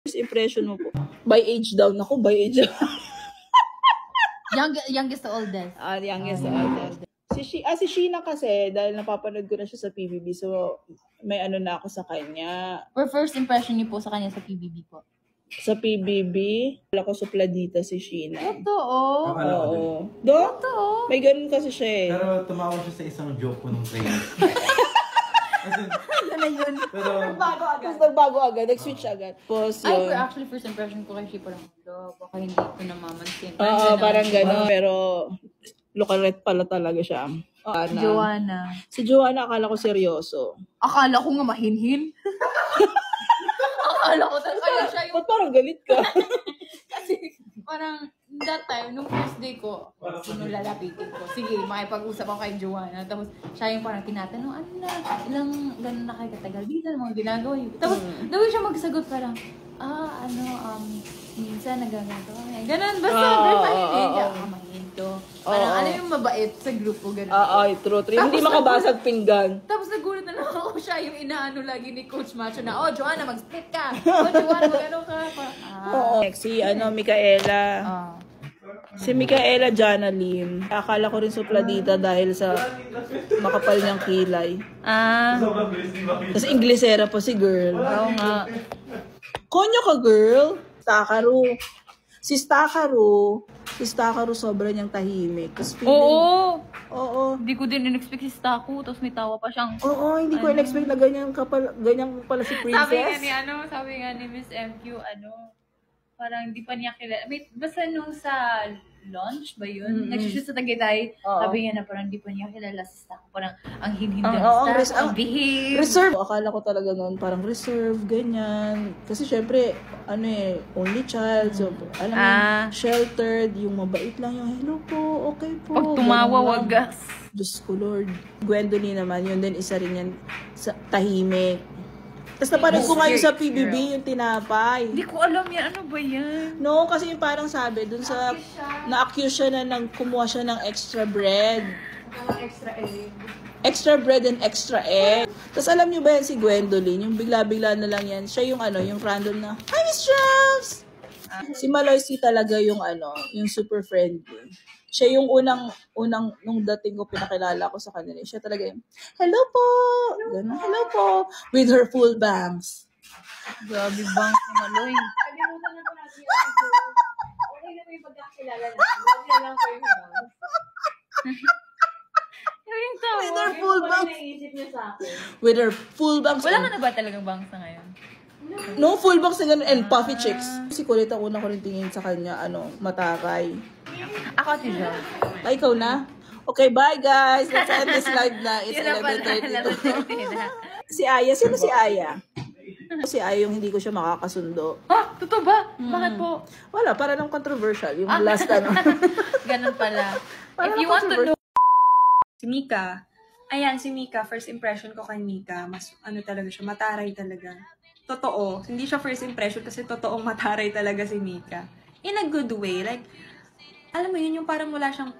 First impression mo po. By age down. Ako, by age down. Youngest to oldest. Youngest to oldest. Si Sheena kasi, dahil napapanood ko na siya sa PBB, so may ano na ako sa kanya. For first impression niyo po sa kanya sa PBB po? Sa PBB, wala ko supladita si Sheena. Totoo? Oo. Totoo? May ganun kasi siya eh. Pero tumawa siya sa isang joke ko nung train. Ano na yun? Pero Nagbago agad. Nag-switch agad. Tapos yun. Actually, first impression ko kay Sheena, parang, baka hindi ko namamansin. Oo, parang gano'n. Pero, lukaret pala talaga siya. Joanna. Si Joanna, akala ko seryoso. Akala ko nga mahinhin. Akala ko talaga siya yung... Ba't parang galit ka? Kasi parang that time, nung first day ko, lalapitin ko. Sige, makipag-usap ako kay Joanna. Tapos siya yung parang tinatanong, ano na, ilang gano'n na kayo katagal dito, mga ginagawa yun. Tapos daw siya magsagot parang, minsan nagagagawa. Ganon, basta doon mahihin ka. Mahinto. Parang ano yung mabait sa grupo, ganon. True. Hindi makabasag pinggan. Tapos nagulat na lang ako siya yung inaano lagi ni Coach Macho na, Joanna, mag-split ka. Joanna, mag-ano ka. Next, si Micaela. Si Micaela Janalim. Akala ko rin supladita dahil sa makapal niyang kilay. Tapos Inglesera po si girl. Oo nga. Konyo ka, girl. Si Stakaru sobrang niyang tahimik. Oo. Oo. Hindi ko din in-expect si Staku, tapos may tawa pa siyang... Oo, hindi ko in-expect na ganyan pala si Princess. Sabi nga ni Miss MQ, parang hindi pa niya kilala. Basta nung sa launch ba yun? Nag-shoot sa Tagaytay. Sabi niya na parang hindi pa niya kilala si Staku. Parang ang hinhinda ng Staku, ang behave. Reserve. Akala ko talaga noon parang reserve, ganyan. Kasi syempre, only child. So, alam mo, sheltered, yung mabait lang yung hello po, okay po. Pag tumawa, wagas. Diyos ko, Lord. Gwendolyn naman, yun din, isa rin yan sa tahimik. Tapos napanood ko ngayon sa PBB yung tinapay. Hindi ko alam yan. Ano ba yan? No, kasi yung parang sabi, dun sa, na-accuse siya na kumuha siya ng extra bread. Extra egg. Extra bread and extra egg. Tapos alam niyo ba yan si Gwendolyn? Yung bigla-bigla na lang yan. Siya yung yung random na, hi, Miss Charles! Si Maloysi talaga yung yung super friendly. Siya yung unang nung dating ko pinakilala ko sa kanila. Siya talaga yung, hello po! Ganun, hello po! With her full bangs. Grabe bang si Maloy. Kalimutan na po natin yung okay na po yung pagkakilala natin. Wala lang po yung bangs. With her full bangs. Naisip niya sa akin. With her full bangs. Wala ka na ba talagang bangs na ngayon? No, full bangs na ganun and puffy chicks. Si kulit ang una ko rin tingin sa kanya, mataray. Ako si Jo. Ay, ikaw na? Okay, bye guys. Let's end this live na. It's 11:32. Si Aya. Sino si Aya? Si Aya yung hindi ko siya makakasundo. Totoo ba? Bakit po? Wala, para lang controversial. Yung last Ganun pala. If you want to know... Si Mika. Ayan, si Mika. First impression ko kay Mika. Mas talaga siya. Mataray talaga. Totoo. Hindi siya first impression kasi totoong mataray talaga si Mika. In a good way. Like, alam mo yun, yung parang wala siyang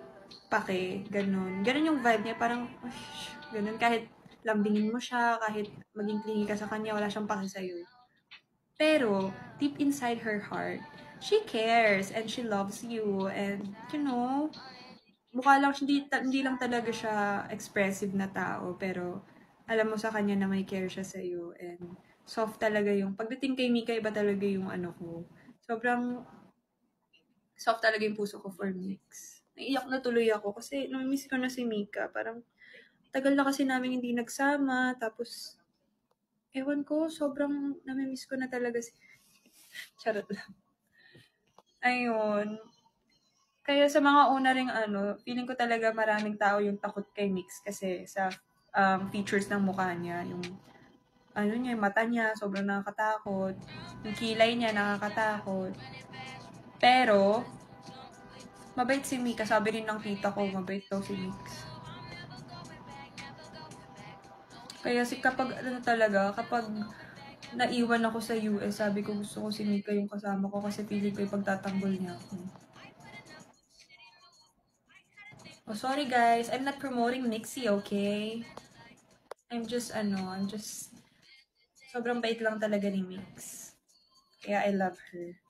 pake. Ganun. Ganun yung vibe niya. Parang, ganun. Kahit lambingin mo siya, kahit maging clingy ka sa kanya, wala siyang pake sa'yo. Pero, deep inside her heart, she cares and she loves you. And, mukha lang, hindi lang talaga siya expressive na tao. Pero, alam mo sa kanya na may care siya sa'yo. And, soft talaga yung, pagdating kay Mika, iba talaga yung ko. Sobrang, soft talaga yung puso ko for Mix. Naiyak na tuloy ako kasi namimiss ko na si Mika. Parang tagal na kasi namin hindi nagsama. Tapos, ewan ko, sobrang namimiss ko na talaga si... Charot lang. Ayun. Kaya sa mga una ring feeling ko talaga maraming tao yung takot kay Mix kasi sa features ng mukha niya. Yung yung mata niya, sobrang nakakatakot. Yung kilay niya, nakakatakot. Pero, mabait si Mika. Sabi rin ng tita ko, mabait daw si Mix. Kaya kapag naiwan ako sa US, sabi ko gusto ko si Mika yung kasama ko kasi feeling ko ipagtatanggol niya ako. Oh, sorry guys. I'm not promoting Mixie, okay? I'm just sobrang bait lang talaga ni Mix. Kaya I love her.